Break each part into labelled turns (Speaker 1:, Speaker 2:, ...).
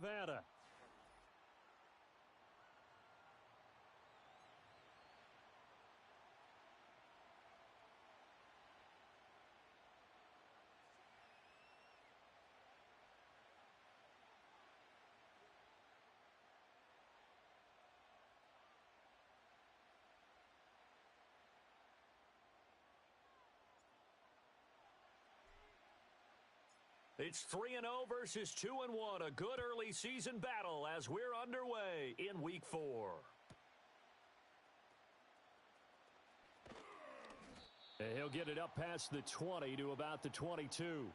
Speaker 1: Nevada. It's 3-0 versus 2-1. A good early season battle as we're underway in Week 4. And he'll get it up past the 20 to about the 22.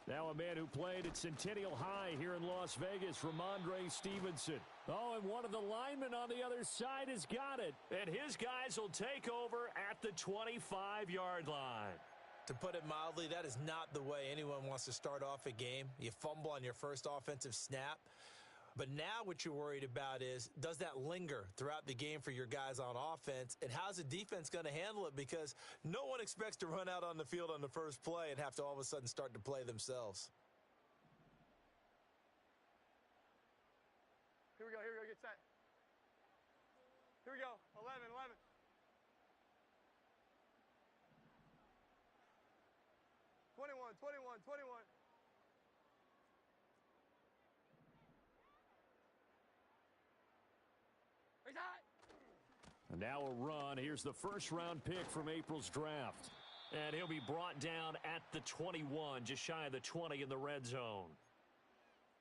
Speaker 1: Now a man who played at Centennial High here in Las Vegas, Ramondre Stevenson. Oh, and one of the linemen on the other side has got it. And his guys will take over at the 25-yard line.
Speaker 2: To put it mildly, that is not the way anyone wants to start off a game. You fumble on your first offensive snap. But now what you're worried about is, does that linger throughout the game for your guys on offense? And how's the defense going to handle it? Because no one expects to run out on the field on the first play and have to all of a sudden start to play themselves.
Speaker 3: Here we go, get set. Here we go, 11. 21.
Speaker 1: And now a run. Here's the first-round pick from April's draft. And he'll be brought down at the 21, just shy of the 20 in the red zone.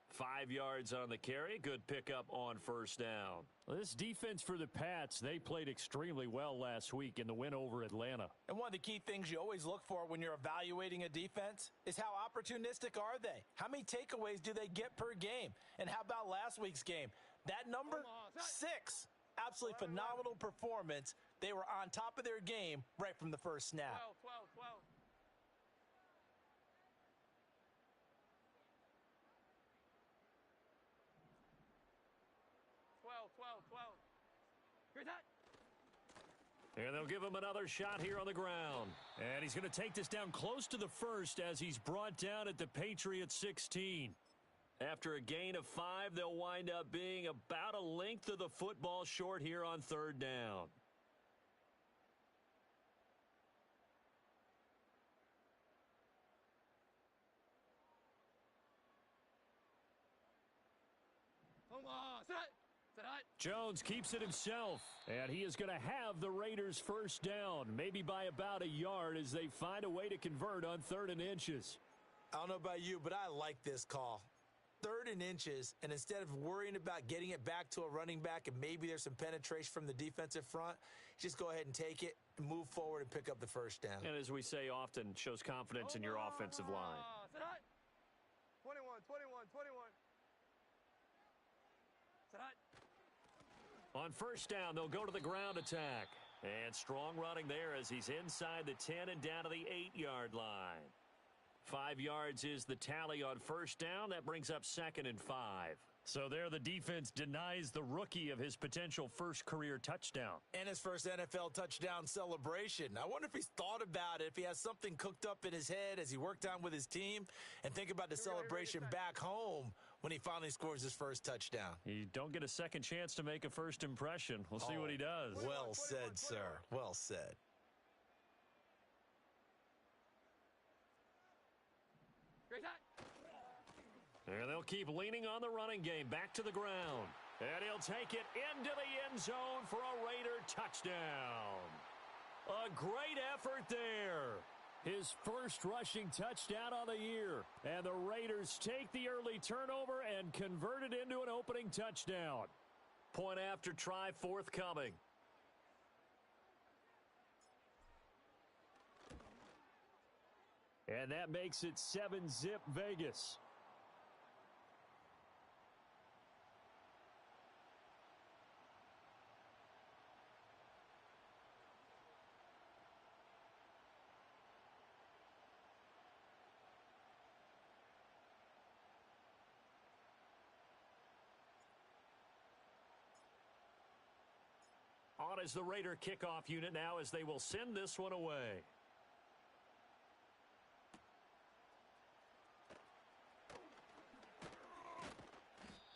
Speaker 1: 5 yards on the carry. Good pickup on first down. Well, this defense for the Pats, they played extremely well last week in the win over Atlanta.
Speaker 2: And one of the key things you always look for when you're evaluating a defense is how opportunistic are they? How many takeaways do they get per game? And how about last week's game? That number, 6. Absolutely phenomenal performance. They were on top of their game right from the first snap.
Speaker 3: 12. 12. Here's that.
Speaker 1: And they'll give him another shot here on the ground. And he's going to take this down close to the first as he's brought down at the Patriots 16. After a gain of 5, they'll wind up being about a length of the football short here on third down. Jones keeps it himself, and he is going to have the Raiders first down, maybe by about a yard as they find a way to convert on 3rd and inches.
Speaker 2: I don't know about you, but I like this call. 3rd and inches, and instead of worrying about getting it back to a running back and maybe there's some penetration from the defensive front, just go ahead and take it, move forward, and pick up the first down.
Speaker 1: And as we say often, shows confidence in your offensive line.
Speaker 3: 21.
Speaker 1: On first down, they'll go to the ground attack. And strong running there as he's inside the 10 and down to the 8-yard line. 5 yards is the tally on first down. That brings up 2nd and 5. So there the defense denies the rookie of his potential first career touchdown.
Speaker 2: And his first NFL touchdown celebration. I wonder if he's thought about it, if he has something cooked up in his head as he worked on with his team, and think about the celebration back home when he finally scores his first touchdown.
Speaker 1: You don't get a second chance to make a first impression. We'll see what he does.
Speaker 2: Well said, sir. Well said.
Speaker 1: And they'll keep leaning on the running game back to the ground. And he'll take it into the end zone for a Raider touchdown. A great effort there. His first rushing touchdown on the year. And the Raiders take the early turnover and convert it into an opening touchdown. Point after try forthcoming. And that makes it 7-zip Vegas. out as the Raider kickoff unit now as they will send this one away.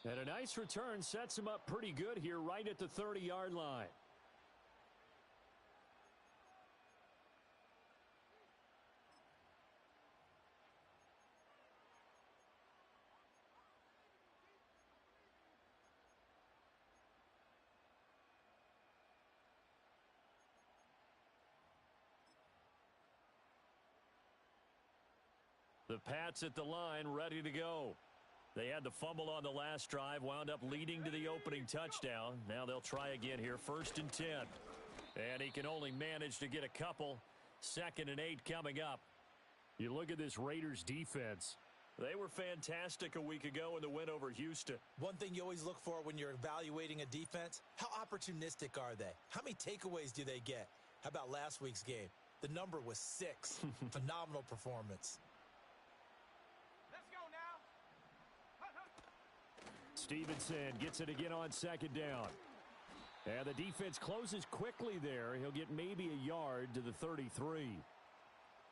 Speaker 1: And a nice return sets him up pretty good here right at the 30-yard line. The Pats at the line, ready to go. They had the fumble on the last drive, wound up leading to the opening touchdown. Now they'll try again here, 1st and 10. And he can only manage to get a couple. 2nd and 8 coming up. You look at this Raiders defense. They were fantastic a week ago in the win over Houston.
Speaker 2: One thing you always look for when you're evaluating a defense, how opportunistic are they? How many takeaways do they get? How about last week's game? The number was 6. Phenomenal performance.
Speaker 1: Stevenson gets it again on 2nd down. And the defense closes quickly there. He'll get maybe a yard to the 33.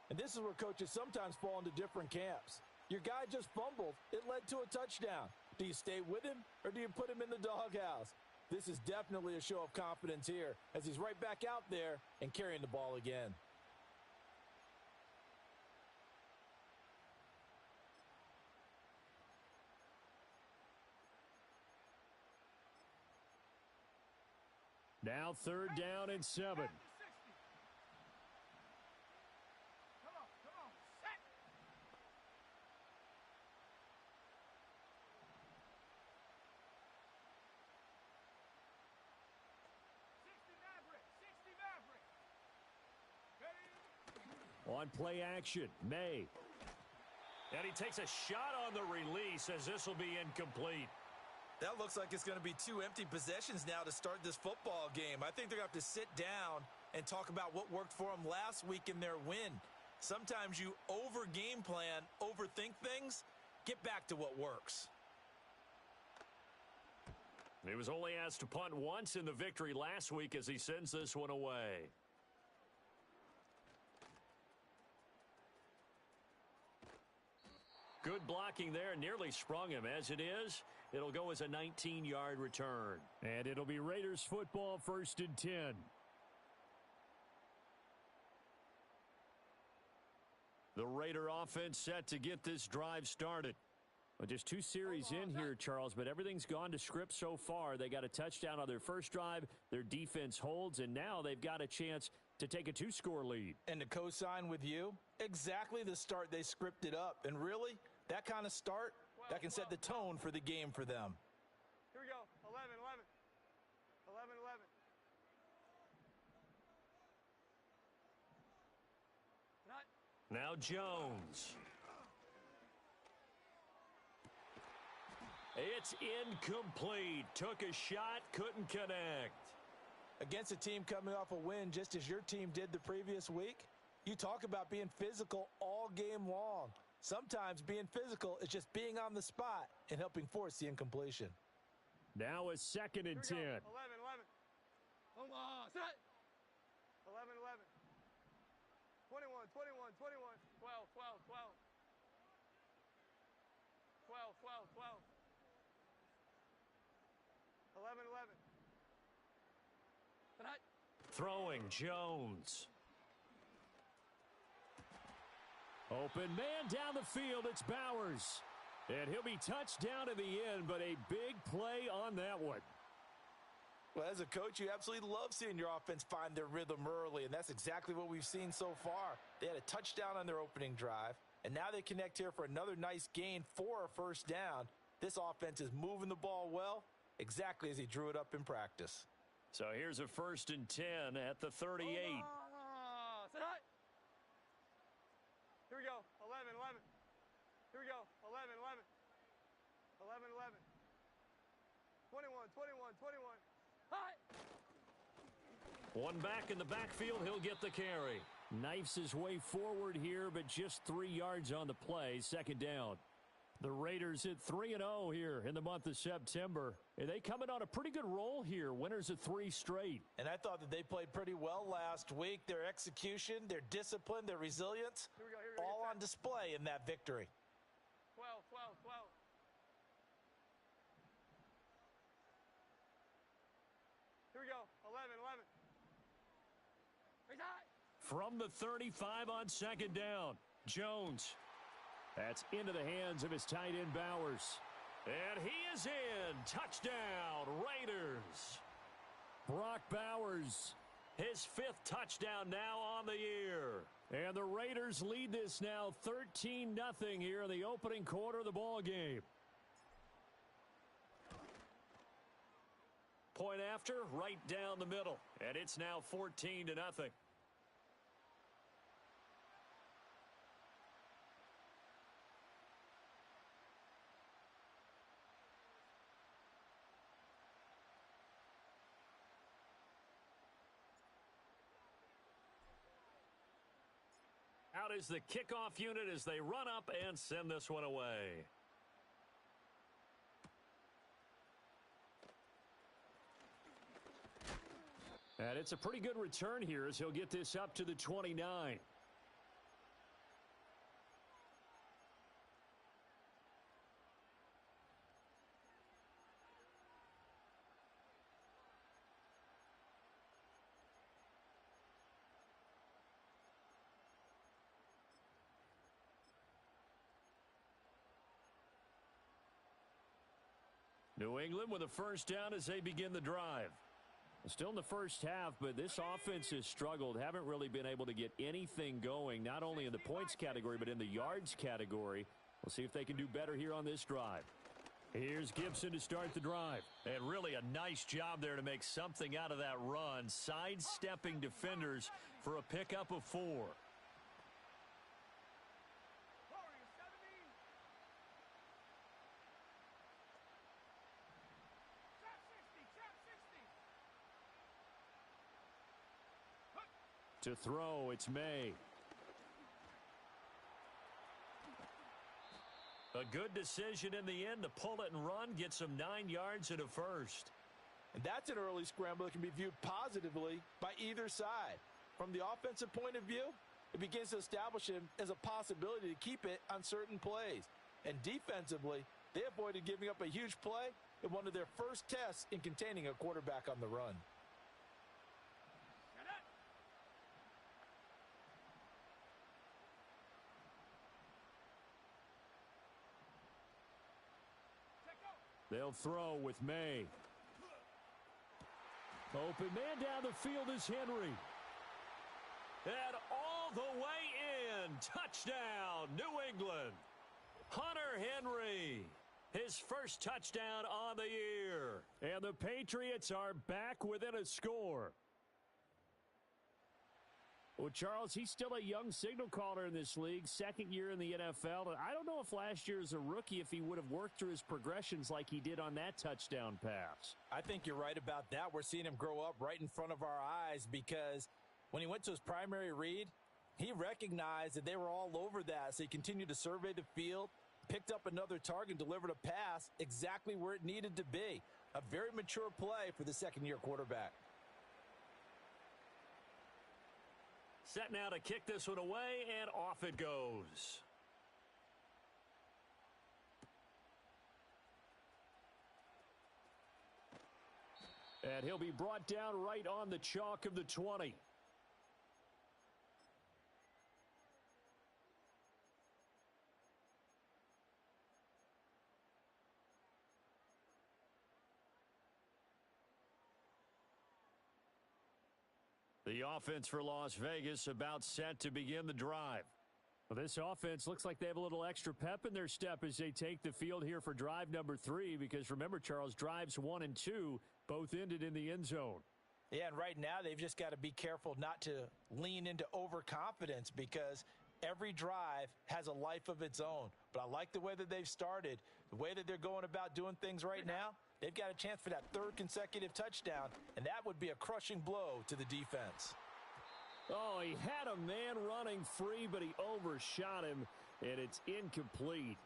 Speaker 4: And this is where coaches sometimes fall into different camps. Your guy just fumbled. It led to a touchdown. Do you stay with him or do you put him in the doghouse? This is definitely a show of confidence here as he's right back out there and carrying the ball again.
Speaker 1: Now 3rd down and 7.
Speaker 3: Come on, set.
Speaker 1: On play action, May. And he takes a shot on the release as this will be incomplete.
Speaker 2: That looks like it's going to be 2 empty possessions now to start this football game. I think they're going to have to sit down and talk about what worked for them last week in their win. Sometimes you over-game plan, overthink things. Get back to what works.
Speaker 1: He was only asked to punt once in the victory last week as he sends this one away. Good blocking there, nearly sprung him. As it is, it'll go as a 19-yard return. And it'll be Raiders football, 1st and 10. The Raider offense set to get this drive started. Well, just 2 series in here, Charles, but everything's gone to script so far. They got a touchdown on their first drive. Their defense holds, and now they've got a chance to take a 2-score lead.
Speaker 4: And to co-sign with you, exactly the start they scripted up. And really, that kind of start, that can set the tone for the game for them.
Speaker 3: Here we go. 11, 11. 11, 11.
Speaker 1: Now Jones. It's incomplete. Took a shot, couldn't connect.
Speaker 4: Against a team coming off a win just as your team did the previous week, you talk about being physical all game long. Sometimes being physical is just being on the spot and helping force the incompletion.
Speaker 1: Now a 2nd and 10.
Speaker 3: 11, 11. Hold on, set. 11, 11. 21, 21, 21. 12, 12, 12. 12, 12, 12. 11, 11.
Speaker 1: Throwing Jones. Open man down the field. It's Bowers. And he'll be touched down in the end, but a big play on that one.
Speaker 4: Well, as a coach, you absolutely love seeing your offense find their rhythm early, and that's exactly what we've seen so far. They had a touchdown on their opening drive, and now they connect here for another nice gain for a 1st down. This offense is moving the ball well, exactly as he drew it up in practice.
Speaker 1: So here's a 1st and 10 at the 38.
Speaker 3: Here we go. 11, 11. Here we go. 11, 11. 11, 11. 21, 21, 21. Hi.
Speaker 1: One back in the backfield. He'll get the carry. Knifes his way forward here, but just 3 yards on the play. 2nd down. The Raiders at 3-0 here in the month of September. And they coming on a pretty good roll here. Winners of 3 straight.
Speaker 4: And I thought that they played pretty well last week. Their execution, their discipline, their resilience,
Speaker 3: Here we go,
Speaker 4: all on display in that victory.
Speaker 3: 12, 12, 12. Here we go. 11, 11. He's hot.
Speaker 1: From the 35 on second down, Jones. That's into the hands of his tight end, Bowers. And he is in. Touchdown, Raiders. Brock Bowers, his 5th touchdown now on the year. And the Raiders lead this now 13-0 here in the opening quarter of the ball game. Point after, right down the middle. And it's now 14-0. Out is the kickoff unit as they run up and send this one away. And it's a pretty good return here as he'll get this up to the 29. New England with a first down as they begin the drive. Still in the first half, but this offense has struggled. Haven't really been able to get anything going, not only in the points category, but in the yards category. We'll see if they can do better here on this drive. Here's Gibson to start the drive. And really a nice job there to make something out of that run, sidestepping defenders for a pickup of 4. To throw, it's May. A good decision in the end to pull it and run, get some 9 yards and a first.
Speaker 4: And that's an early scramble that can be viewed positively by either side. From the offensive point of view, it begins to establish him as a possibility to keep it on certain plays. And defensively, they avoided giving up a huge play in one of their first tests in containing a quarterback on the run.
Speaker 1: They'll throw with May. Open man down the field is Henry. And all the way in. Touchdown, New England. Hunter Henry. His first touchdown on the year. And the Patriots are back within a score. Well, Charles, he's still a young signal caller in this league, 2nd year in the NFL. And I don't know if last year as a rookie, if he would have worked through his progressions like he did on that touchdown pass.
Speaker 4: I think you're right about that. We're seeing him grow up right in front of our eyes because when he went to his primary read, he recognized that they were all over that. So he continued to survey the field, picked up another target, and delivered a pass exactly where it needed to be. A very mature play for the 2nd-year quarterback.
Speaker 1: Set now to kick this one away, and off it goes. And he'll be brought down right on the chalk of the 20. The offense for Las Vegas about set to begin the drive. Well, this offense looks like they have a little extra pep in their step as they take the field here for drive number 3 because remember, Charles, drives 1 and 2 both ended in the end zone.
Speaker 4: Yeah, and right now they've just got to be careful not to lean into overconfidence because every drive has a life of its own. But I like the way that they've started, the way that they're going about doing things right now. They've got a chance for that 3rd consecutive touchdown, and that would be a crushing blow to the defense.
Speaker 1: Oh, he had a man running free, but he overshot him, and it's incomplete.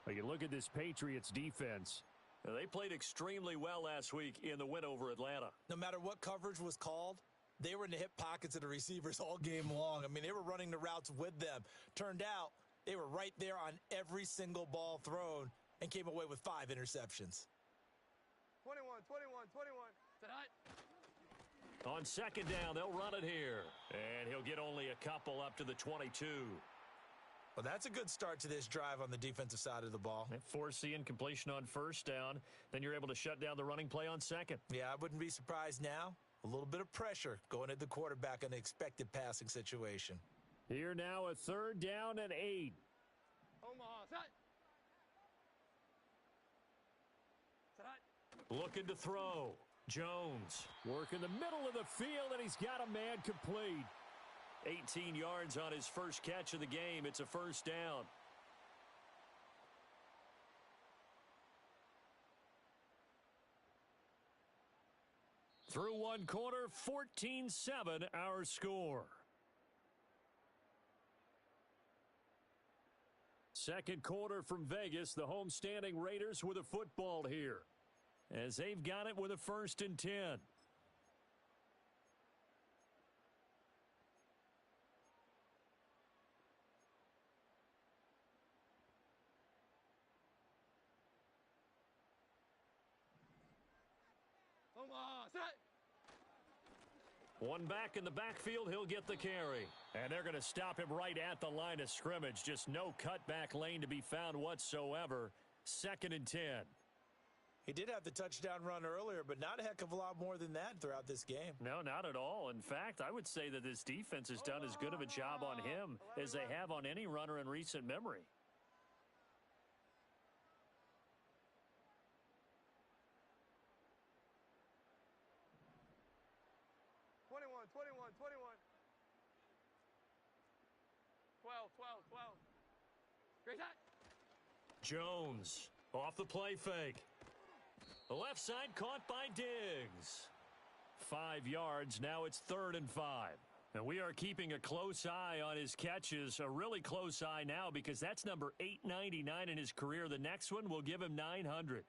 Speaker 1: Well, you look at this Patriots defense. They played extremely well last week in the win over Atlanta.
Speaker 2: No matter what coverage was called, they were in the hip pockets of the receivers all game long. I mean, they were running the routes with them. Turned out they were right there on every single ball thrown and came away with 5 interceptions.
Speaker 3: 21, 21, 21. Tonight.
Speaker 1: On second down, they'll run it here. And he'll get only a couple up to the 22.
Speaker 2: Well, that's a good start to this drive on the defensive side of the ball.
Speaker 1: They force the incompletion on first down. Then you're able to shut down the running play on second.
Speaker 2: Yeah, I wouldn't be surprised now. A little bit of pressure going at the quarterback in an expected passing situation.
Speaker 1: Here now, a third down and 8.
Speaker 3: Omaha, set.
Speaker 1: Looking to throw. Jones working the middle of the field, and he's got a man complete. 18 yards on his first catch of the game. It's a first down. Through one quarter, 14-7 our score. Second quarter from Vegas, the homestanding Raiders with a football here, as they've got it with a 1st and 10.
Speaker 3: Omaha, set.
Speaker 1: One back in the backfield, he'll get the carry. And they're going to stop him right at the line of scrimmage. Just no cutback lane to be found whatsoever. 2nd and 10.
Speaker 2: He did have the touchdown run earlier, but not a heck of a lot more than that throughout this game.
Speaker 1: No, not at all. In fact, I would say that this defense has done as good of a job on him as they have on any runner in recent memory.
Speaker 3: Twenty-one, 21. 12, 12, 12. Great shot.
Speaker 1: Jones off the play fake. The left side caught by Diggs. 5 yards. Now it's 3rd and 5. And we are keeping a close eye on his catches. A really close eye now because that's number 899 in his career. The next one will give him 900.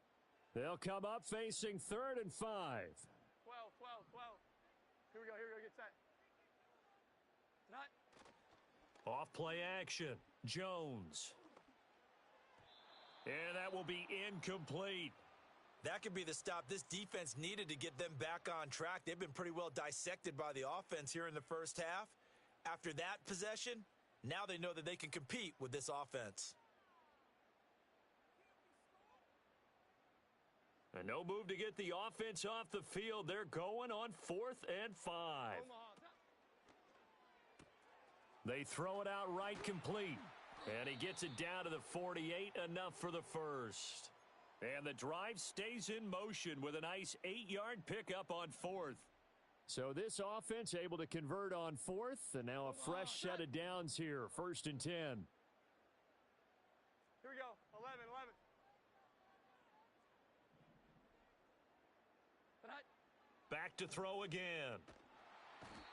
Speaker 1: They'll come up facing 3rd and 5.
Speaker 3: 12, 12. Here we go, get set. Tonight.
Speaker 1: Off play action. Jones. And that will be incomplete.
Speaker 2: That could be the stop this defense needed to get them back on track. They've been pretty well dissected by the offense here in the first half. After that possession, now they know that they can compete with this offense.
Speaker 1: And no move to get the offense off the field. They're going on 4th and 5. They throw it out right complete. And he gets it down to the 48, enough for the first. And the drive stays in motion with a nice 8-yard pickup on 4th. So this offense able to convert on 4th, and now a fresh set of downs here, 1st and 10.
Speaker 3: Here we go, 11. Tonight.
Speaker 1: Back to throw again.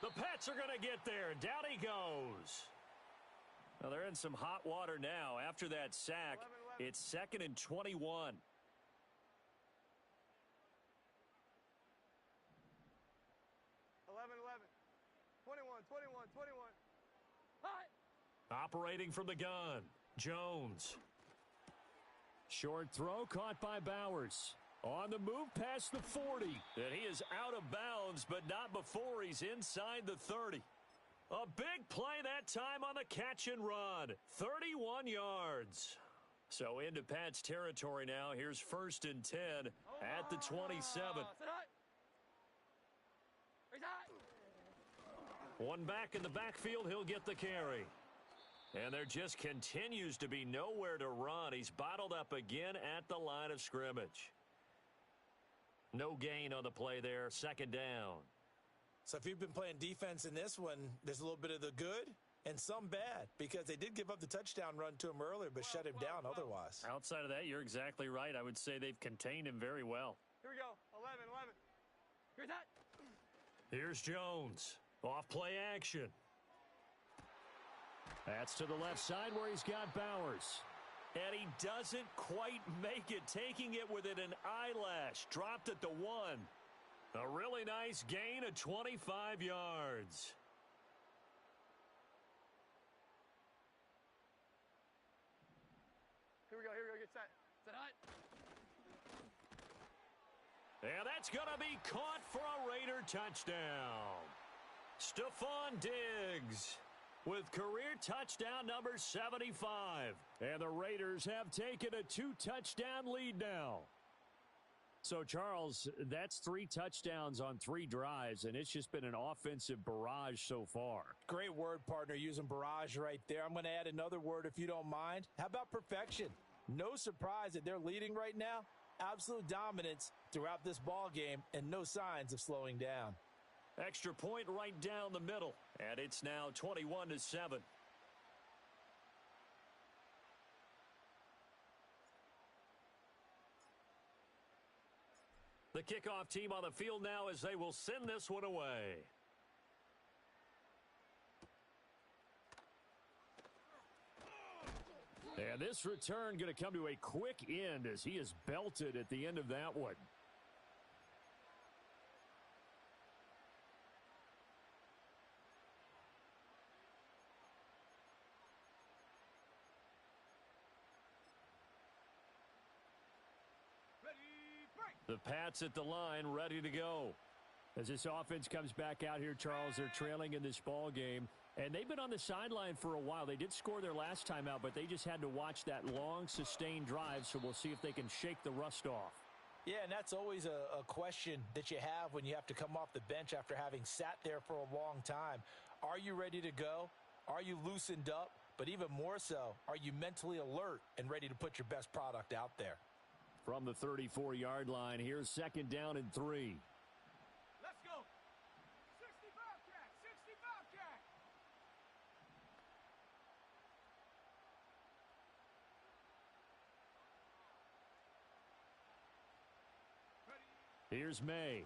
Speaker 1: The Pets are going to get there. Down he goes. Well, they're in some hot water now. After that sack,
Speaker 3: 11.
Speaker 1: it's 2nd and 21.
Speaker 3: 21. Hi.
Speaker 1: Operating from the gun, Jones. Short throw caught by Bowers. On the move past the 40. And he is out of bounds, but not before he's inside the 30. A big play that time on the catch and run. 31 yards. So into Pat's territory now. Here's 1st and 10 at the 27. One back in the backfield, he'll get the carry. And there just continues to be nowhere to run. He's bottled up again at the line of scrimmage. No gain on the play there, 2nd down.
Speaker 2: So if you've been playing defense in this one, there's a little bit of the good and some bad, because they did give up the touchdown run to him earlier but shut him down otherwise.
Speaker 1: Outside of that, you're exactly right. I would say they've contained him very well.
Speaker 3: Here we go, 11. Here's that.
Speaker 1: Here's Jones. Off play action. That's to the left side where he's got Bowers. And he doesn't quite make it, taking it within an eyelash. Dropped at the 1. A really nice gain of 25 yards.
Speaker 3: Here we go, get set. Set hut.
Speaker 1: And that's going to be caught for a Raider touchdown. Stephon Diggs with career touchdown number 75. And the Raiders have taken a 2-touchdown lead now. So, Charles, that's 3 touchdowns on 3 drives, and it's just been an offensive barrage so far.
Speaker 4: Great word, partner, using barrage right there. I'm going to add another word if you don't mind. How about perfection? No surprise that they're leading right now. Absolute dominance throughout this ball game and no signs of slowing down.
Speaker 1: Extra point right down the middle, and it's now 21-7. The kickoff team on the field now as they will send this one away. And this return going to come to a quick end as he is belted at the end of that one. The Pats at the line, ready to go. As this offense comes back out here, Charles, they're trailing in this ball game. And they've been on the sideline for a while. They did score their last time out, but they just had to watch that long, sustained drive, so we'll see if they can shake the rust off.
Speaker 4: Yeah, and that's always a question that you have when you have to come off the bench after having sat there for a long time. Are you ready to go? Are you loosened up? But even more so, are you mentally alert and ready to put your best product out there?
Speaker 1: From the 34-yard line, here's 2nd down and 3.
Speaker 3: Let's go. 65 cat, 65 cat.
Speaker 1: Here's May.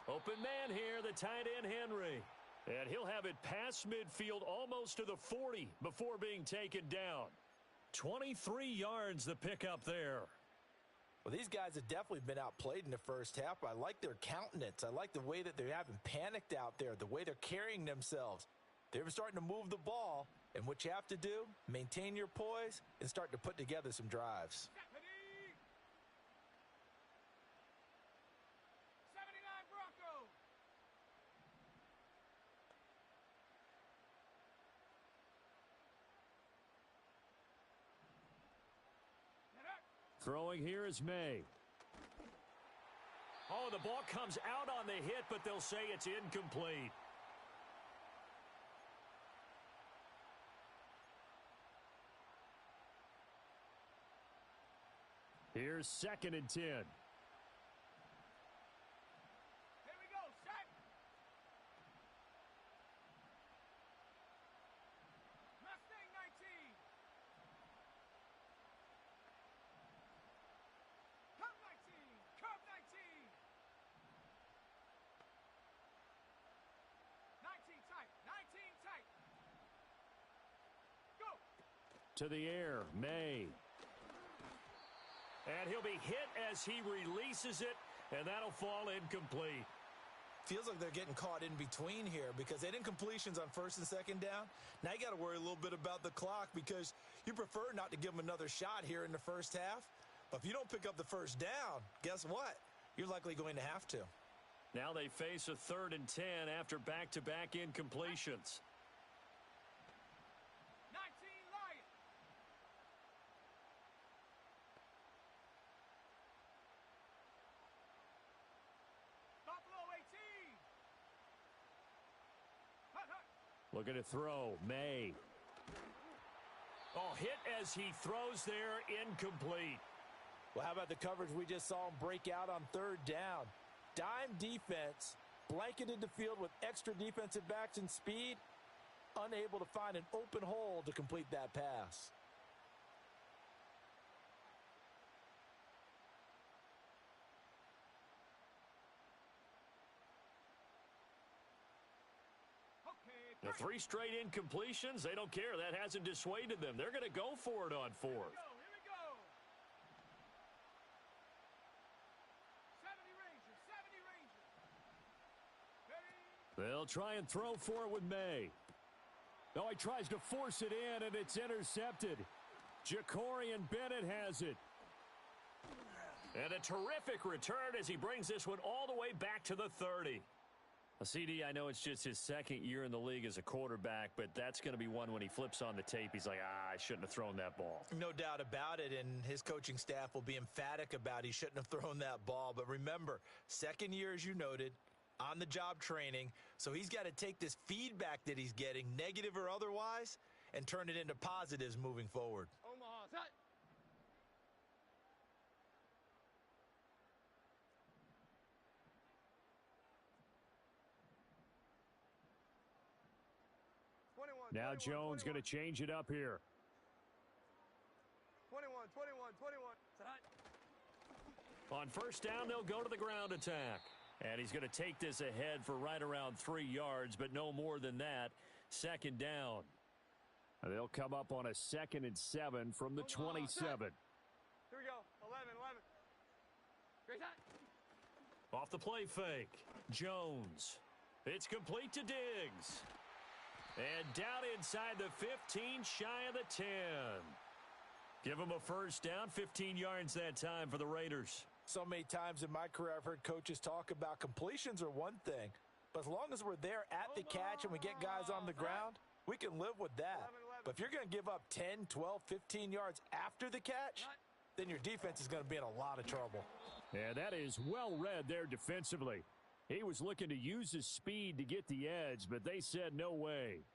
Speaker 1: Open man here, the tight end Henry. And he'll have it past midfield almost to the 40 before being taken down. 23 yards the pickup there.
Speaker 4: Well, these guys have definitely been outplayed in the first half. I like their countenance. I like the way that they haven't panicked out there, the way they're carrying themselves. They're starting to move the ball, and what you have to do, maintain your poise and start to put together some drives.
Speaker 3: 79 Broncos.
Speaker 1: Throwing here is May. Oh, the ball comes out on the hit, but they'll say it's incomplete. Here's 2nd and 10.
Speaker 3: Here we go, set. Mustang 19. Curve 19. Curve 19. 19 tight. 19 tight. Go.
Speaker 1: To the air, May. And he'll be hit as he releases it, and that'll fall incomplete.
Speaker 4: Feels like they're getting caught in between here because they didn't completions on 1st and 2nd down. Now you got to worry a little bit about the clock because you prefer not to give them another shot here in the first half. But if you don't pick up the 1st down, guess what? You're likely going to have to.
Speaker 1: Now they face a 3rd and 10 after back-to-back incompletions.
Speaker 3: 19 Lions. Buffalo 18. Hut, hut.
Speaker 1: Looking to throw, May. Oh, hit as he throws there, incomplete.
Speaker 4: Well, how about the coverage we just saw him break out on 3rd down? Dime defense, blanketed the field with extra defensive backs and speed, unable to find an open hole to complete that pass.
Speaker 1: The 3 straight incompletions, they don't care. That hasn't dissuaded them. They're going to go for it on 4th.
Speaker 3: Here we go. 70 Rangers, 70 Rangers. Ready?
Speaker 1: They'll try and throw for it with May. Oh, he tries to force it in, and it's intercepted. Jacorian Bennett has it. And a terrific return as he brings this one all the way back to the 30. CD, I know it's just his 2nd year in the league as a quarterback, but that's going to be one when he flips on the tape. He's like, I shouldn't have thrown that ball.
Speaker 2: No doubt about it, and his coaching staff will be emphatic about he shouldn't have thrown that ball. But remember, 2nd year, as you noted, on-the-job training, so he's got to take this feedback that he's getting, negative or otherwise, and turn it into positives moving forward.
Speaker 3: Omaha, set.
Speaker 1: Now Jones going to change it up here.
Speaker 3: 21, 21, 21.
Speaker 1: On 1st down, they'll go to the ground attack. And he's going to take this ahead for right around 3 yards, but no more than that. 2nd down. They'll come up on a 2nd and 7 from the 27.
Speaker 3: Here we go. 11, 11. Great time.
Speaker 1: Off the play fake. Jones. It's complete to Diggs. And down inside the 15, shy of the 10. Give him a 1st down, 15 yards that time for the Raiders.
Speaker 4: So many times in my career, I've heard coaches talk about completions are one thing, but as long as we're there at the catch and we get guys on the ground, we can live with that. But if you're going to give up 10, 12, 15 yards after the catch, then your defense is going to be in a lot of trouble.
Speaker 1: Yeah, that is well read there defensively. He was looking to use his speed to get the edge, but they said no way.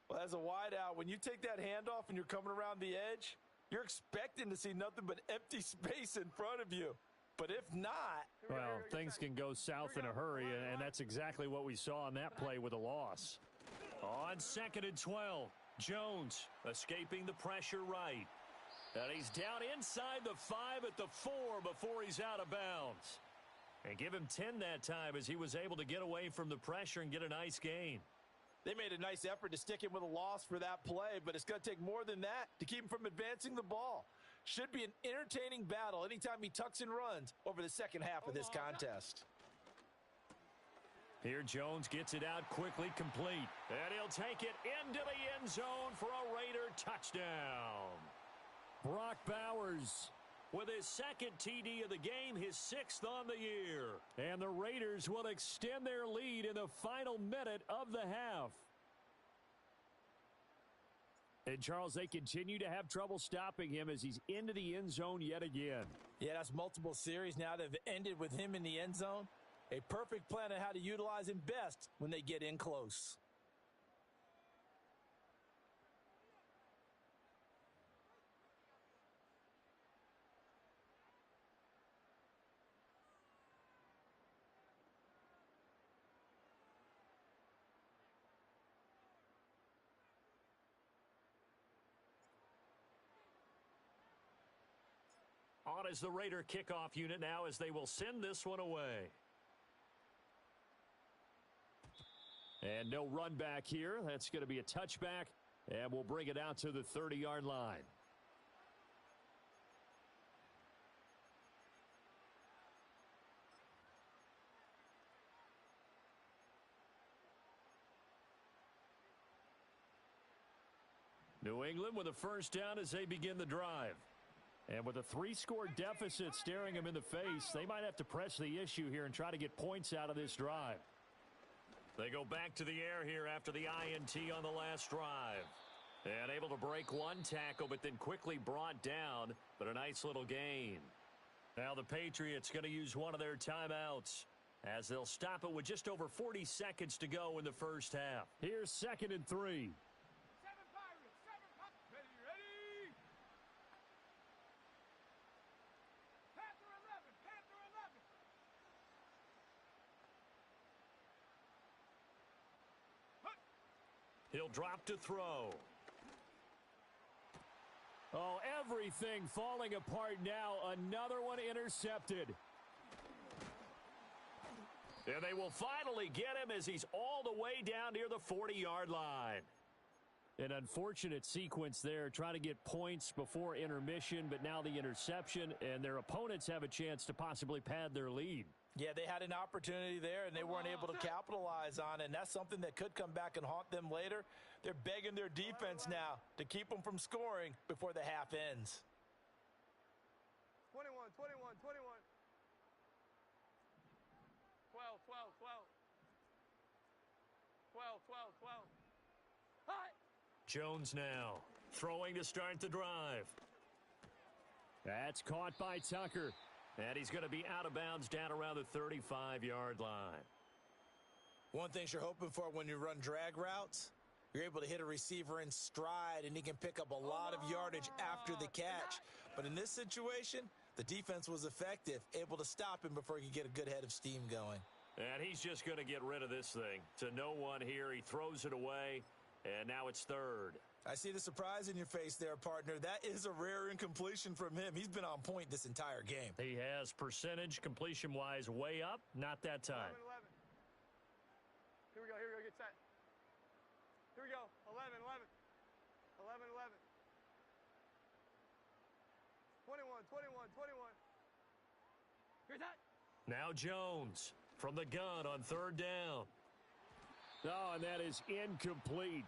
Speaker 4: Well, as a wideout, when you take that handoff and you're coming around the edge, you're expecting to see nothing but empty space in front of you. But if not...
Speaker 1: Well, things can go south in a hurry, and that's exactly what we saw on that play with a loss. On 2nd and 12, Jones escaping the pressure right. And he's down inside the 5 at the 4 before he's out of bounds. And give him 10 that time as he was able to get away from the pressure and get a nice gain.
Speaker 4: They made a nice effort to stick him with a loss for that play, but it's going to take more than that to keep him from advancing the ball. Should be an entertaining battle anytime he tucks and runs over the 2nd half of this contest.
Speaker 1: Here Jones gets it out quickly, complete. And he'll take it into the end zone for a Raider touchdown. Brock Bowers with his 2nd TD of the game, his 6th on the year. And the Raiders will extend their lead in the final minute of the half. And, Charles, they continue to have trouble stopping him as he's into the end zone yet again.
Speaker 4: Yeah, that's multiple series now that have ended with him in the end zone. A perfect plan on how to utilize him best when they get in close.
Speaker 1: On is the Raider kickoff unit now as they will send this one away. And no run back here. That's going to be a touchback, and we'll bring it out to the 30-yard line. New England with a 1st down as they begin the drive. And with a 3-score deficit staring them in the face, they might have to press the issue here and try to get points out of this drive. They go back to the air here after the INT on the last drive. And able to break one tackle, but then quickly brought down, but a nice little gain. Now the Patriots going to use one of their timeouts as they'll stop it with just over 40 seconds to go in the 1st half. Here's 2nd and 3. He'll drop to throw. Oh, everything falling apart now. Another one intercepted. And they will finally get him as he's all the way down near the 40-yard line.
Speaker 5: An unfortunate sequence there, trying to get points before intermission, but now the interception, and their opponents have a chance to possibly pad their lead.
Speaker 4: Yeah, they had an opportunity there, and they weren't able to capitalize on it, and that's something that could come back and haunt them later. They're begging their defense now to keep them from scoring before the half ends.
Speaker 3: 21, 21, 21. 12, 12, 12. 12, 12, 12. Hi!
Speaker 1: Jones now throwing to start the drive.
Speaker 5: That's caught by Tucker.
Speaker 1: And he's going to be out of bounds down around the 35-yard line.
Speaker 2: One thing you're hoping for when you run drag routes, you're able to hit a receiver in stride, and he can pick up a lot of yardage after the catch. But in this situation, the defense was effective, able to stop him before he could get a good head of steam going.
Speaker 1: And he's just going to get rid of this thing. To no one here, he throws it away, and now it's third.
Speaker 2: I see the surprise in your face there, partner. That is a rare incompletion from him. He's been on point this entire game.
Speaker 5: He has percentage completion-wise way up. Not that time.
Speaker 3: 11, 11. Here we go, get set. Here we go, 11, 11. 11, 11. 21, 21, 21. Here's that.
Speaker 1: Now Jones from the gun on third down.
Speaker 5: Oh, and that is incomplete.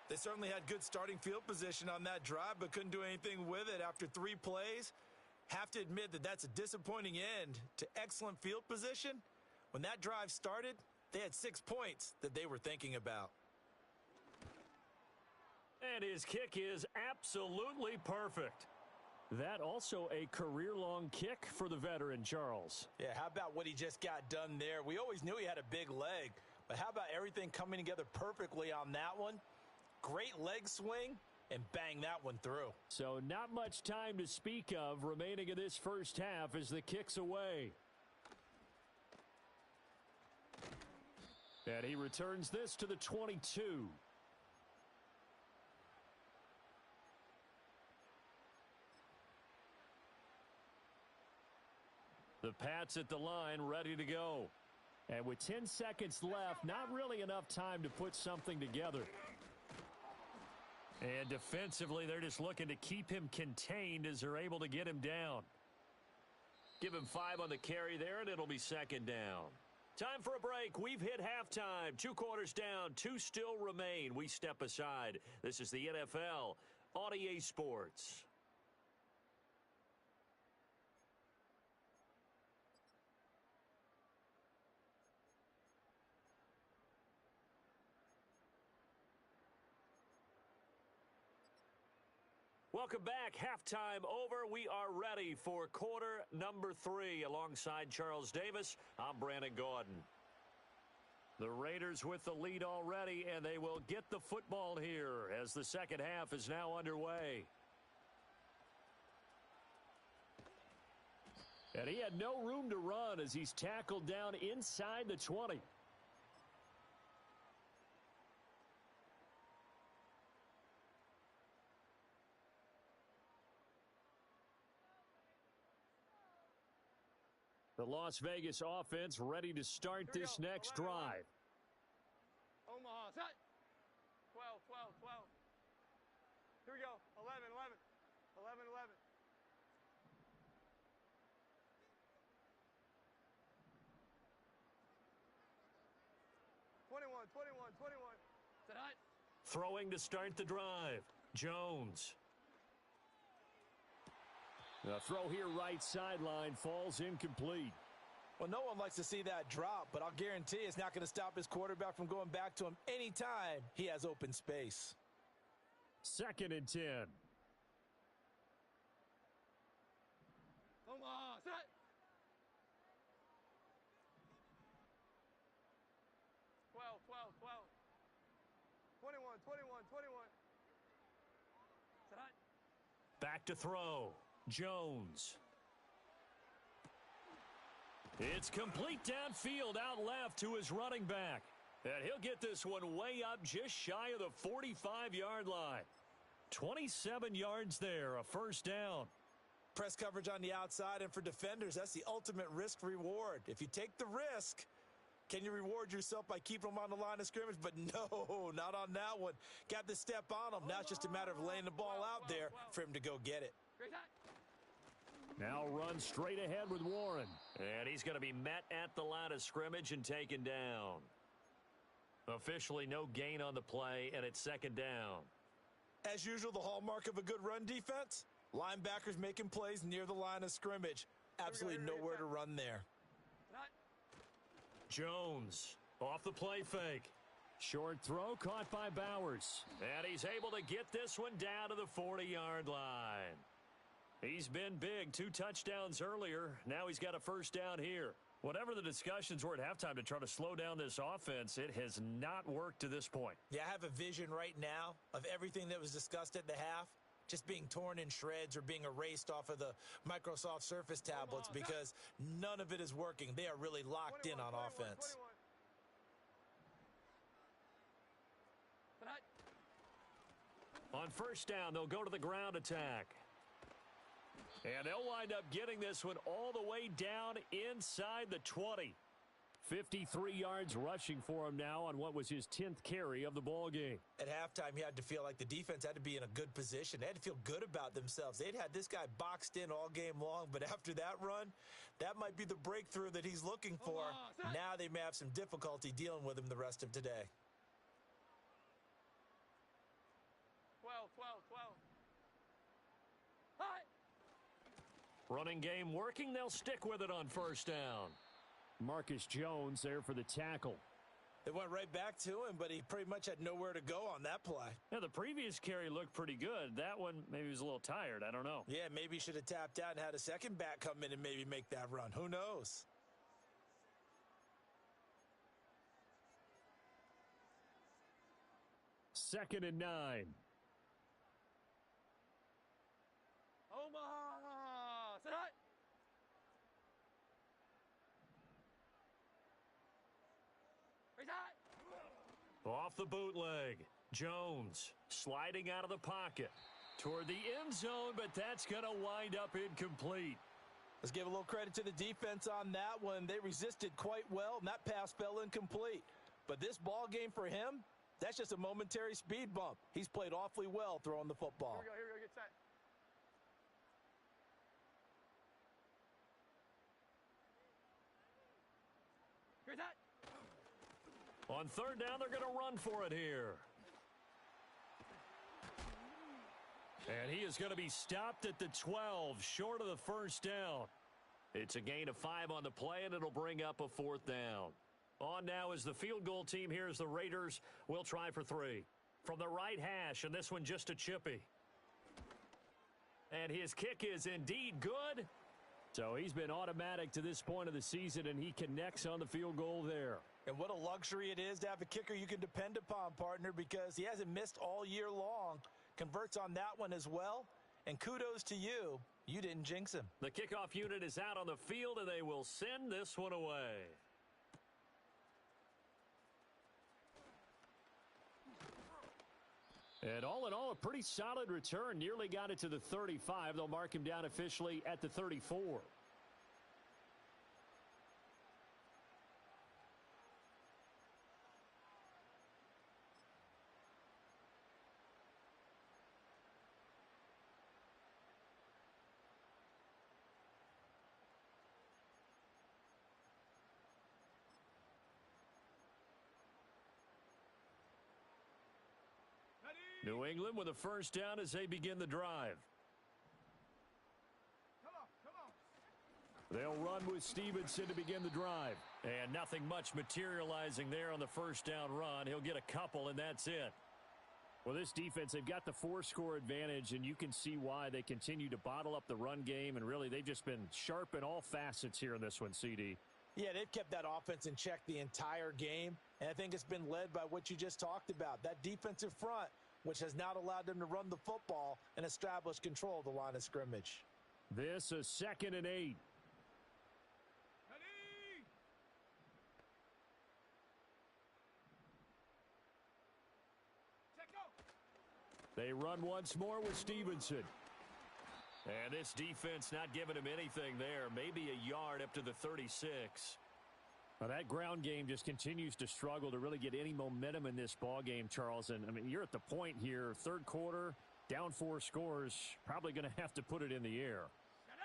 Speaker 2: They certainly had good starting field position on that drive, but couldn't do anything with it after 3 plays. Have to admit that that's a disappointing end to excellent field position. When that drive started, they had 6 points that they were thinking about.
Speaker 1: And his kick is absolutely perfect.
Speaker 5: That also a career-long kick for the veteran, Charles.
Speaker 2: Yeah, how about what he just got done there? We always knew he had a big leg, but how about everything coming together perfectly on that one? Great leg swing, and bang that one through.
Speaker 5: So not much time to speak of remaining in this first half as the kick's away. And he returns this to the 22. The Pats at the line, ready to go. And with 10 seconds left, not really enough time to put something together.
Speaker 1: And defensively, they're just looking to keep him contained as they're able to get him down. Give him 5 on the carry there, and it'll be second down. Time for a break. We've hit halftime. 2 quarters down, 2 still remain. We step aside. This is the NFL on EA Sports. Welcome back. Halftime over. We are ready for quarter number 3. Alongside Charles Davis, I'm Brandon Gaudin. The Raiders with the lead already, and they will get the football here as the second half is now underway.
Speaker 5: And he had no room to run as he's tackled down inside the 20. The Las Vegas offense ready to start this next drive.
Speaker 3: Omaha, set. 12, 12, 12. Here we go, 11, 11. 11, 11. 21, 21, 21. Set hot.
Speaker 1: Throwing to start the drive. Jones.
Speaker 5: The throw here right sideline falls incomplete.
Speaker 2: Well, no one likes to see that drop, but I'll guarantee it's not going to stop his quarterback from going back to him anytime he has open space.
Speaker 5: 2nd and 10.
Speaker 3: Omaha, set. 12, 12, 12. 21, 21, 21. Set hot.
Speaker 1: Back to throw. Jones. It's complete downfield out left to his running back. And he'll get this one way up just shy of the 45-yard line. 27 yards there, a first down.
Speaker 2: Press coverage on the outside, and for defenders, that's the ultimate risk reward. If you take the risk,
Speaker 4: Can you reward yourself by keeping them on the line of scrimmage? But no, not on that one. Got to step on him. Now it's just a matter of laying the ball out there for him to go get it.
Speaker 5: Now run straight ahead with Warren.
Speaker 1: And he's going to be met at the line of scrimmage and taken down. Officially no gain on the play, and it's second down.
Speaker 4: As usual, the hallmark of a good run defense, linebackers making plays near the line of scrimmage. Absolutely nowhere to run there.
Speaker 1: Jones off the play fake.
Speaker 5: Short throw caught by Bowers.
Speaker 1: And he's able to get this one down to the 40-yard line. He's been big. 2 touchdowns earlier. Now he's got a first down here. Whatever the discussions were at halftime to try to slow down this offense, it has not worked to this point.
Speaker 4: Yeah, I have a vision right now of everything that was discussed at the half just being torn in shreds or being erased off of the Microsoft Surface tablets because none of it is working. They are really locked in on offense.
Speaker 1: On first down, they'll go to the ground attack. And they'll wind up getting this one all the way down inside the 20.
Speaker 5: 53 yards rushing for him now on what was his 10th carry of the ball game.
Speaker 4: At halftime, he had to feel like the defense had to be in a good position. They had to feel good about themselves. They'd had this guy boxed in all game long, but after that run, that might be the breakthrough that he's looking for. Now they may have some difficulty dealing with him the rest of today.
Speaker 3: 12.
Speaker 1: Running game working. They'll stick with it on first down.
Speaker 5: Marcus Jones there for the tackle.
Speaker 4: It went right back to him, but he pretty much had nowhere to go on that play.
Speaker 1: Yeah, the previous carry looked pretty good. That one, maybe he was a little tired. I don't know.
Speaker 4: Yeah, maybe he should have tapped out and had a second back come in and maybe make that run. Who knows?
Speaker 5: Second and 9.
Speaker 3: Omaha! Sit high! Raise high!
Speaker 1: Off the bootleg. Jones sliding out of the pocket toward the end zone, but that's going to wind up incomplete.
Speaker 4: Let's give a little credit to the defense on that one. They resisted quite well, and that pass fell incomplete. But this ball game for him, that's just a momentary speed bump. He's played awfully well throwing the football.
Speaker 3: Here we go, get set. Here's that.
Speaker 1: On third down, they're going to run for it here. And he is going to be stopped at the 12, short of the first down. It's a gain of 5 on the play, and it'll bring up a fourth down. On now is the field goal team. Here's the Raiders. We'll try for 3. From the right hash, and this one just a chippy. And his kick is indeed good.
Speaker 5: So he's been automatic to this point of the season, and he connects on the field goal there.
Speaker 4: And what a luxury it is to have a kicker you can depend upon, partner, because he hasn't missed all year long. Converts on that one as well. And kudos to you. You didn't jinx him.
Speaker 1: The kickoff unit is out on the field, and they will send this one away.
Speaker 5: And all in all, a pretty solid return. Nearly got it to the 35. They'll mark him down officially at the 34. New England with a first down as they begin the drive. They'll run with Stevenson to begin the drive.
Speaker 1: And nothing much materializing there on the first down run. He'll get a couple, and that's it.
Speaker 5: Well, this defense, they've got the 4-score advantage, and you can see why they continue to bottle up the run game, and really they've just been sharp in all facets here in this one, CD.
Speaker 4: Yeah, they've kept that offense in check the entire game, and I think it's been led by what you just talked about, that defensive front, which has not allowed them to run the football and establish control of the line of scrimmage.
Speaker 5: This is 2nd and 8. They run once more with Stevenson.
Speaker 1: And this defense not giving him anything there. Maybe a yard up to the 36.
Speaker 5: Well, that ground game just continues to struggle to really get any momentum in this ball game, Charles. And, I mean, you're at the point here, third quarter, down 4 scores, probably going to have to put it in the air.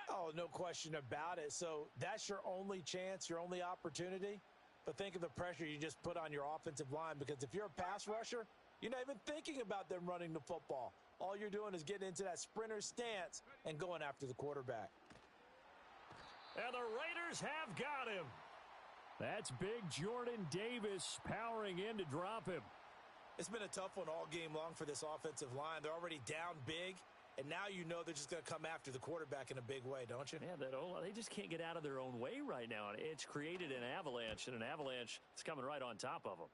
Speaker 4: Oh, no question about it. So that's your only chance, your only opportunity. But think of the pressure you just put on your offensive line, because if you're a pass rusher, you're not even thinking about them running the football. All you're doing is getting into that sprinter stance and going after the quarterback.
Speaker 1: And the Raiders have got him.
Speaker 5: That's big Jordan Davis powering in to drop him.
Speaker 4: It's been a tough one all game long for this offensive line. They're already down big, and now you know they're just going to come after the quarterback in a big way, don't you?
Speaker 5: Yeah, they just can't get out of their own way right now. It's created an avalanche, and an avalanche is coming right on top of them.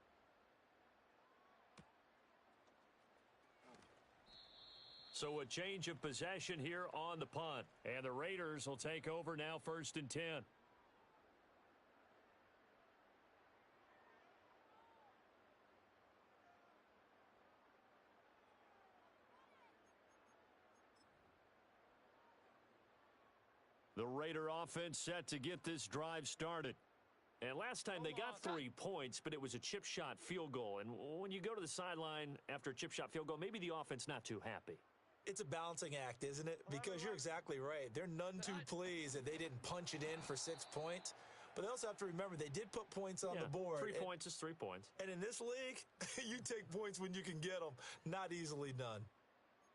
Speaker 1: So a change of possession here on the punt. And the Raiders will take over now, 1st and 10. The Raider offense set to get this drive started. And last time they got 3 points, but it was a chip shot field goal. And when you go to the sideline after a chip shot field goal, maybe the offense not too happy.
Speaker 4: It's a balancing act, isn't it? Because you're exactly right. They're none too pleased that they didn't punch it in for 6 points. But they also have to remember they did put points on the board.
Speaker 1: 3 points is 3 points.
Speaker 4: And in this league, you take points when you can get them. Not easily done.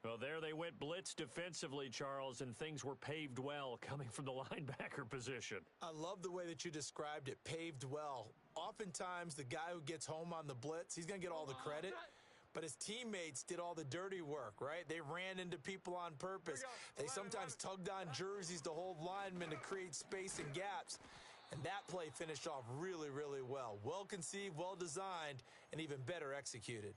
Speaker 1: Well, there they went blitz defensively, Charles, and things were paved well coming from the linebacker position.
Speaker 4: I love the way that you described it, paved well. Oftentimes, the guy who gets home on the blitz, he's going to get all the credit. But his teammates did all the dirty work, right? They ran into people on purpose. They sometimes tugged on jerseys to hold linemen to create space and gaps. And that play finished off really, really well. Well conceived, well designed, and even better executed.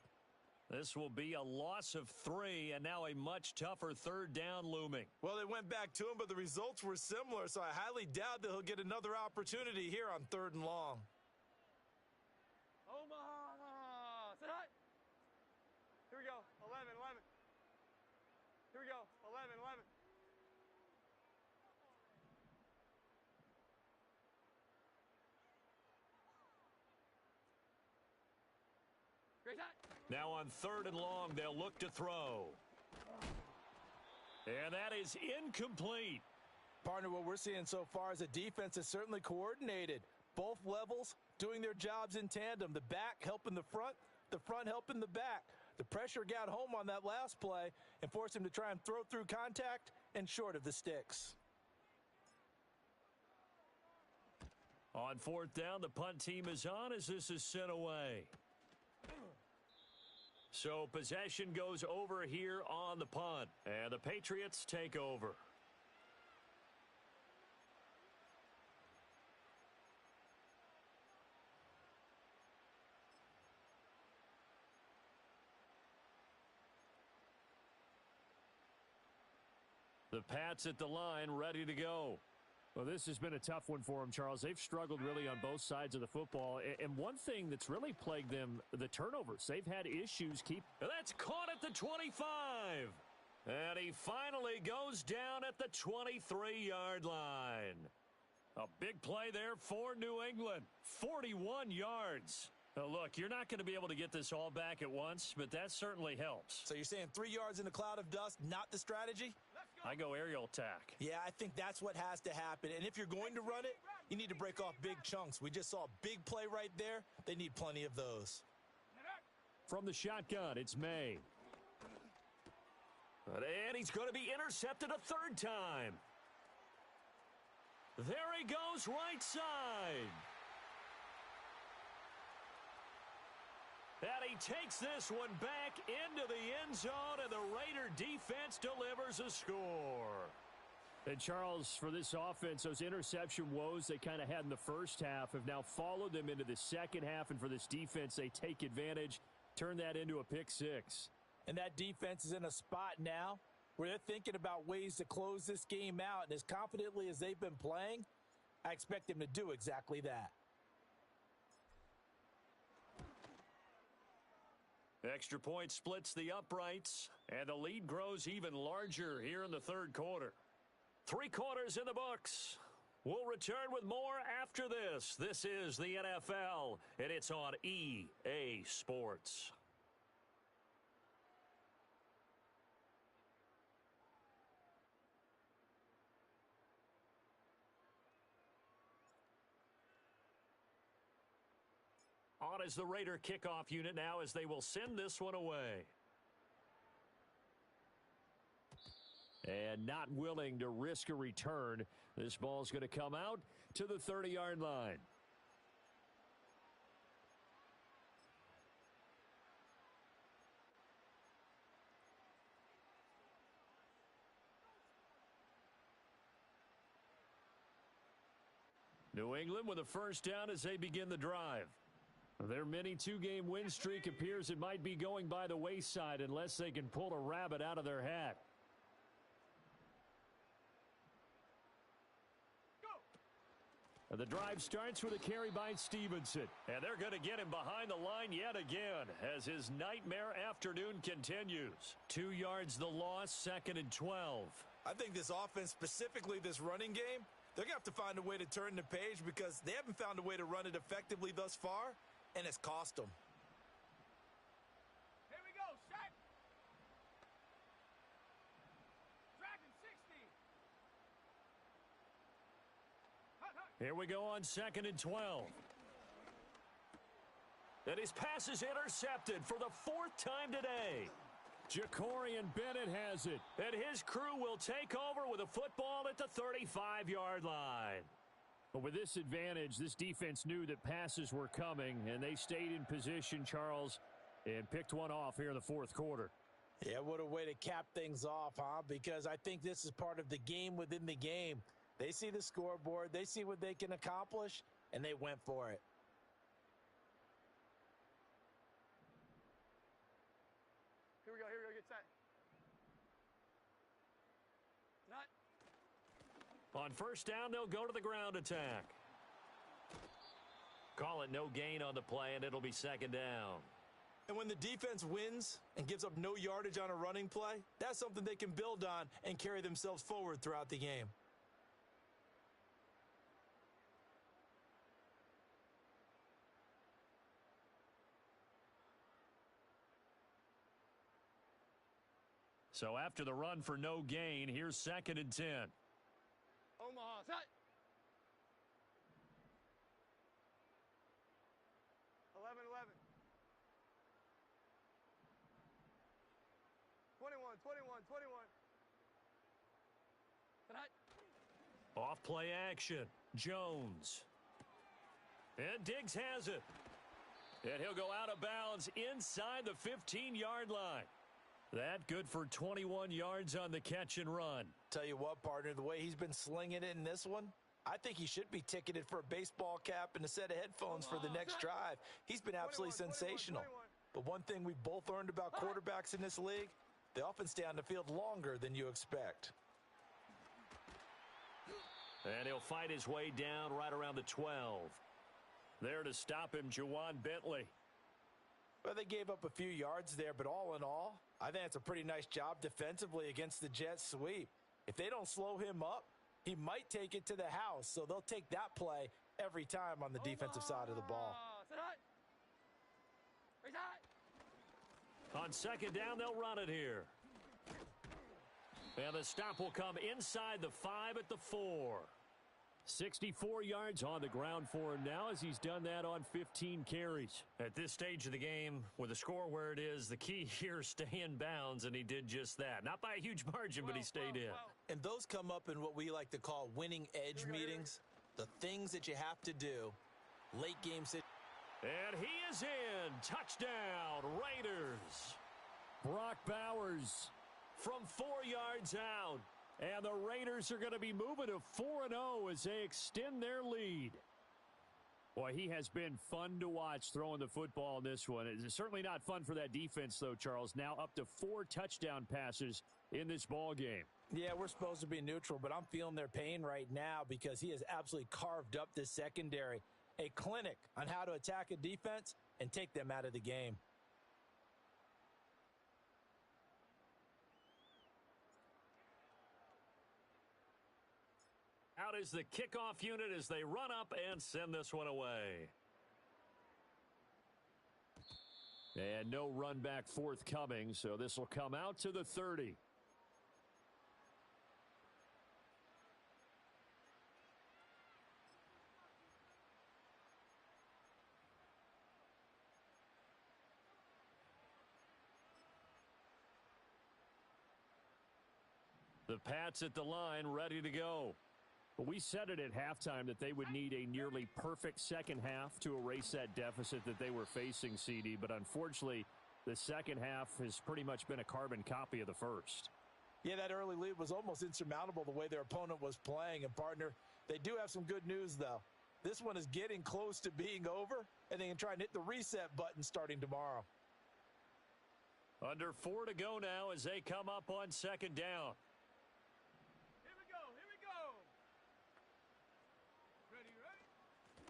Speaker 1: This will be a loss of 3, and now a much tougher 3rd down looming.
Speaker 4: Well, they went back to him, but the results were similar, so I highly doubt that he'll get another opportunity here on 3rd and long.
Speaker 3: Omaha, sit high. Here we go, 11. Here we go, 11. Great shot.
Speaker 1: Now on 3rd and long, they'll look to throw. And that is incomplete.
Speaker 4: Partner, what we're seeing so far is a defense is certainly coordinated. Both levels doing their jobs in tandem. The back helping the front helping the back. The pressure got home on that last play and forced him to try and throw through contact and short of the sticks.
Speaker 1: On 4th down, the punt team is on as this is sent away. So possession goes over here on the punt, and the Patriots take over. The Pats at the line, ready to go.
Speaker 5: Well, this has been a tough one for them, Charles. They've struggled really on both sides of the football. And one thing that's really plagued them, the turnovers. They've had issues
Speaker 1: That's caught at the 25. And he finally goes down at the 23-yard line. A big play there for New England. 41 yards. Now, look, you're not going to be able to get this all back at once, but that certainly helps.
Speaker 4: So you're saying 3 yards in a cloud of dust, not the strategy?
Speaker 1: I go aerial attack.
Speaker 4: Yeah, I think that's what has to happen. And if you're going to run it, you need to break off big chunks. We just saw a big play right there. They need plenty of those.
Speaker 5: from the shotgun. It's May.
Speaker 1: And he's going to be intercepted a 3rd time. There he goes, right side. And he takes this one back into the end zone, and the Raider defense delivers a score.
Speaker 5: And Charles, for this offense, those interception woes they kind of had in the first half have now followed them into the second half, and for this defense, they take advantage, turn that into a pick six.
Speaker 4: And that defense is in a spot now where they're thinking about ways to close this game out, and as confidently as they've been playing, I expect them to do exactly that.
Speaker 1: Extra point splits the uprights, and the lead grows even larger here in the 3rd quarter. 3 quarters in the books. We'll return with more after this. This is the NFL, and it's on EA Sports. On is the Raider kickoff unit now as they will send this one away. And not willing to risk a return. This ball's going to come out to the 30-yard line. New England with a first down as they begin the drive. Their mini two-game win streak appears it might be going by the wayside unless they can pull a rabbit out of their hat. The drive starts with a carry by Stevenson. And they're going to get him behind the line yet again as his nightmare afternoon continues. 2 yards the loss, 2nd and 12.
Speaker 4: I think this offense, specifically this running game, they're going to have to find a way to turn the page because they haven't found a way to run it effectively thus far, and it's cost them.
Speaker 3: Here we go, set. Dragon 60.
Speaker 1: Here we go on 2nd and 12. And his pass is intercepted for the 4th time today. Jacorian Bennett has it. And his crew will take over with a football at the 35-yard line. But with this advantage, this defense knew that passes were coming, and they stayed in position, Charles, and picked one off here in the 4th quarter.
Speaker 4: Yeah, what a way to cap things off, huh? Because I think this is part of the game within the game. They see the scoreboard, they see what they can accomplish, and they went for it.
Speaker 3: Here we go, get set. Nut.
Speaker 1: On first down, they'll go to the ground attack. Call it no gain on the play, and it'll be 2nd down.
Speaker 4: And when the defense wins and gives up no yardage on a running play, that's something they can build on and carry themselves forward throughout the game.
Speaker 1: So after the run for no gain, here's 2nd and 10.
Speaker 3: Omaha, set. 11-11. 21. Tonight.
Speaker 1: Off play action. Jones. And Diggs has it. And he'll go out of bounds inside the 15-yard line. That good for 21 yards on the catch and run.
Speaker 4: Tell you what, partner, the way he's been slinging it in this one, I think he should be ticketed for a baseball cap and a set of headphones for the next drive. He's been absolutely sensational. But one thing we both learned about quarterbacks in this league, they often stay on the field longer than you expect.
Speaker 1: And he'll fight his way down right around the 12. There to stop him, Juwan Bentley.
Speaker 4: Well, they gave up a few yards there, but all in all, I think it's a pretty nice job defensively against the Jets sweep. If they don't slow him up, he might take it to the house, so they'll take that play every time on the defensive side of the ball.
Speaker 1: On 2nd down, they'll run it here. And the stop will come inside the 5 at the 4. 64 yards on the ground for him now as he's done that on 15 carries. At this stage of the game, with the score where it is, the key here is stay in bounds, and he did just that. Not by a huge margin, but he stayed in.
Speaker 4: And those come up in what we like to call winning edge meetings, the things that you have to do, late game situations.
Speaker 1: And he is in. Touchdown, Raiders.
Speaker 5: Brock Bowers
Speaker 1: From 4 yards out. And the Raiders are going to be moving to 4-0 as they extend their lead.
Speaker 5: Boy, he has been fun to watch throwing the football in this one. It's certainly not fun for that defense, though, Charles. Now up to 4 touchdown passes in this ball game.
Speaker 4: Yeah, we're supposed to be neutral, but I'm feeling their pain right now because he has absolutely carved up this secondary. A clinic on how to attack a defense and take them out of the game.
Speaker 1: out is the kickoff unit as they run up and send this one away. And no run back forthcoming, so this will come out to the 30. The Pats at the line, ready to go. We said it at halftime that they would need a nearly perfect second half to erase that deficit that they were facing, CD, but unfortunately, the second half has pretty much been a carbon copy of the first.
Speaker 4: Yeah, that early lead was almost insurmountable the way their opponent was playing. And, partner, they do have some good news, though. This one is getting close to being over, and they can try and hit the reset button starting tomorrow.
Speaker 1: Under 4 to go now as they come up on second down.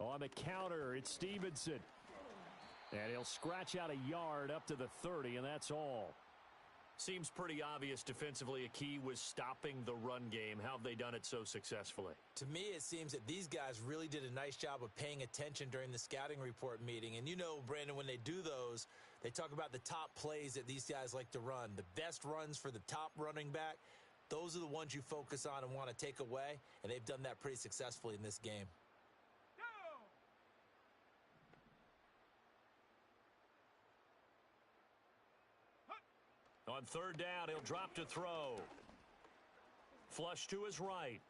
Speaker 1: On the counter, it's Stevenson. And he'll scratch out a yard up to the 30, and that's all. Seems pretty obvious defensively a key was stopping the run game. How have they done it so successfully?
Speaker 2: To me, it seems that these guys really did a nice job of paying attention during the scouting report meeting. And you know, Brandon, when they do those, they talk about the top plays that these guys like to run. The best runs for the top running back, those are the ones you focus on and want to take away. And they've done that pretty successfully in this game.
Speaker 1: On third down, he'll drop to throw. Flush to his right.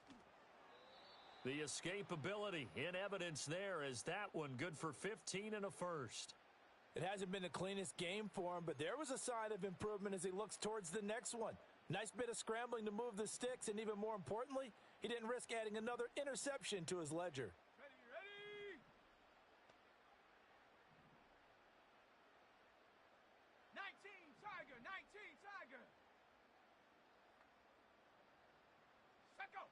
Speaker 1: The escapability in evidence there as that one good for 15 and a first.
Speaker 4: It hasn't been the cleanest game for him, but there was a sign of improvement as he looks towards the next one. Nice bit of scrambling to move the sticks, and even more importantly, he didn't risk adding another interception to his ledger.
Speaker 3: Ready. 19, Tiger, 19, Tiger. Set go.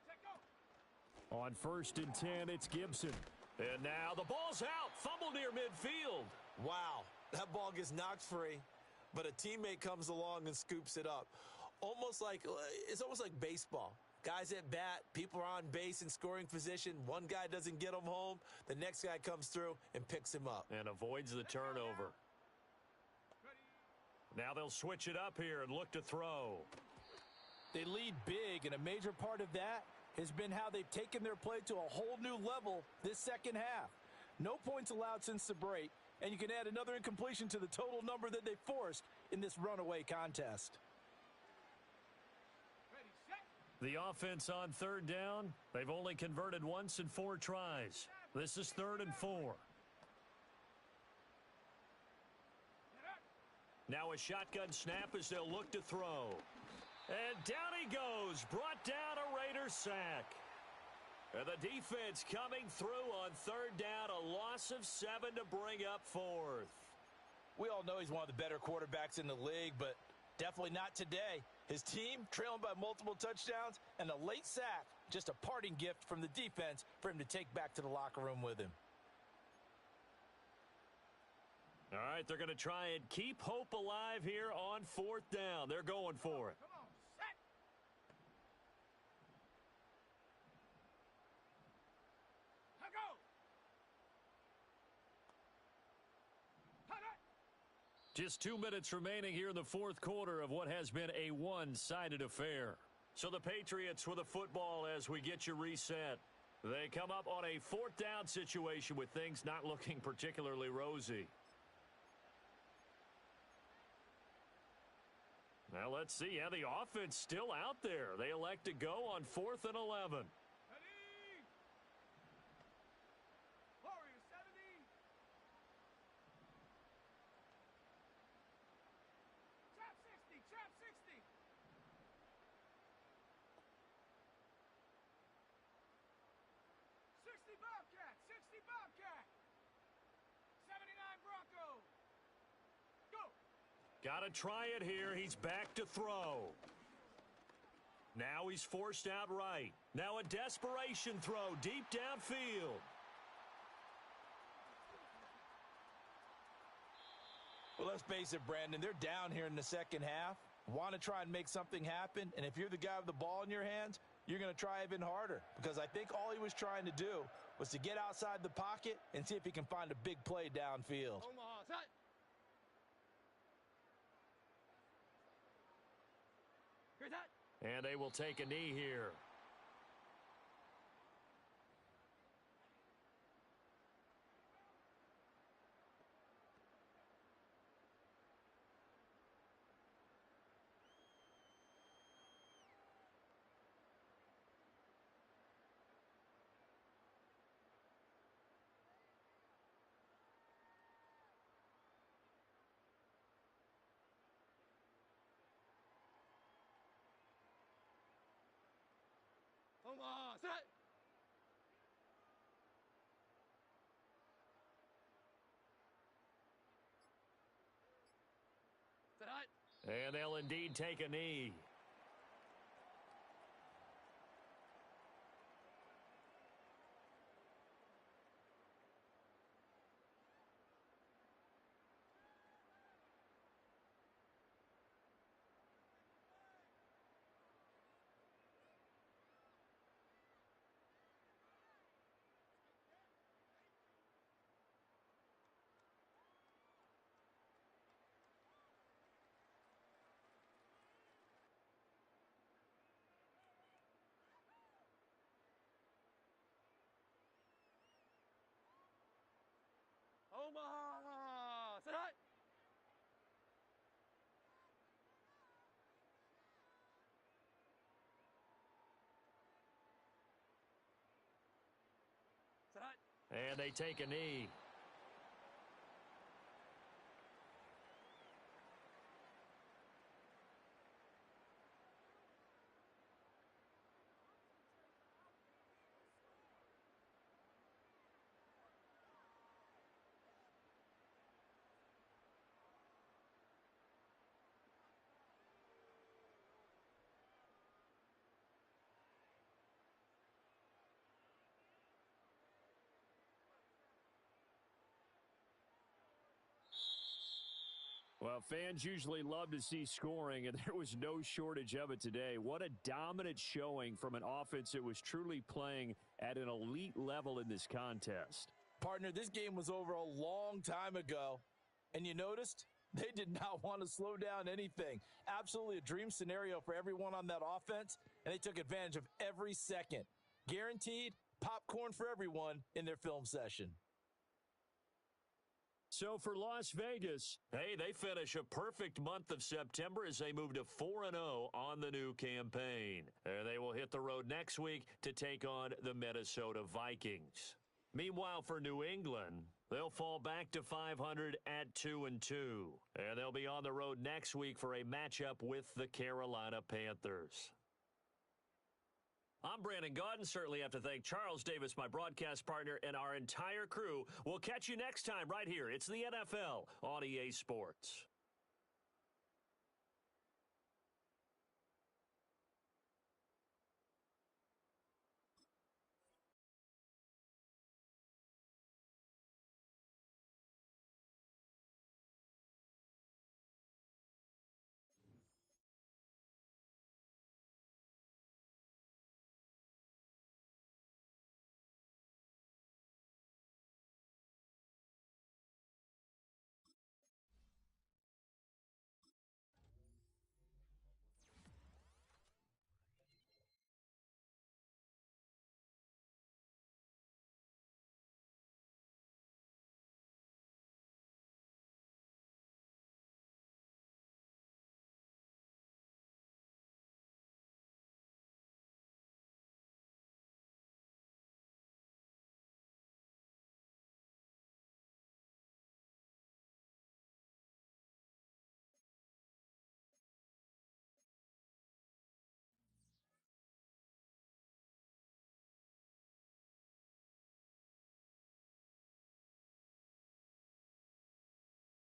Speaker 3: Set go.
Speaker 1: On 1st and 10, it's Gibson. And now the ball's out. Fumble near midfield.
Speaker 2: Wow, that ball gets knocked free, but a teammate comes along and scoops it up. It's almost like baseball. Guys at bat, people are on base in scoring position. One guy doesn't get him home. The next guy comes through and picks him up.
Speaker 1: And avoids the turnover. Now they'll switch it up here and look to throw.
Speaker 4: They lead big, and a major part of that has been how they've taken their play to a whole new level this second half. No points allowed since the break, and you can add another incompletion to the total number that they forced in this runaway contest.
Speaker 1: The offense on third down, they've only converted once in 4 tries. This is 3rd and 4. Now a shotgun snap as they'll look to throw. And down he goes, brought down a Raider sack. And the defense coming through on third down, a loss of 7 to bring up 4th.
Speaker 4: We all know he's one of the better quarterbacks in the league, but definitely not today. His team trailing by multiple touchdowns and a late sack, just a parting gift from the defense for him to take back to the locker room with him.
Speaker 1: All right, they're going to try and keep hope alive here on 4th down. They're going for it.
Speaker 3: Come on, set. Go.
Speaker 1: Just 2 minutes remaining here in the 4th quarter of what has been a one-sided affair. So the Patriots with the football as we get you reset. They come up on a 4th down situation with things not looking particularly rosy. Now let's see how the offense still out there. They elect to go on 4th and 11.
Speaker 3: Ready. Warrior 70. Trap 60, trap 60. 60 Bobcat, 60 Bobcat. 79 Bronco. Go.
Speaker 1: Got to try it here. He's back to throw. Now he's forced out right. Now a desperation throw deep downfield.
Speaker 4: Well, let's face it, Brandon, they're down here in the second half. want to try and make something happen, and if you're the guy with the ball in your hands, you're going to try even harder, because I think all he was trying to do was to get outside the pocket and see if he can find a big play downfield.
Speaker 3: Omaha, set. Here's that.
Speaker 1: And they will take a knee here.
Speaker 3: Omaha, set. Set hut.
Speaker 1: And they'll indeed take a knee.
Speaker 3: Omaha, set hut. Set hut.
Speaker 1: And they take a knee.
Speaker 5: Well, fans usually love to see scoring, and there was no shortage of it today. What a dominant showing from an offense that was truly playing at an elite level in this contest.
Speaker 4: Partner, this game was over a long time ago, and you noticed they did not want to slow down anything. Absolutely a dream scenario for everyone on that offense, and they took advantage of every second. Guaranteed popcorn for everyone in their film session.
Speaker 5: So for Las Vegas,
Speaker 1: Hey, they finish a perfect month of September as they move to 4-0 on the new campaign. And they will hit the road next week to take on the Minnesota Vikings. Meanwhile, for New England, they'll fall back to 500 at 2-2. And they'll be on the road next week for a matchup with the Carolina Panthers. I'm Brandon Gaudin. Certainly have to thank Charles Davis, my broadcast partner, and our entire crew. We'll catch you next time right here. It's the NFL on EA Sports.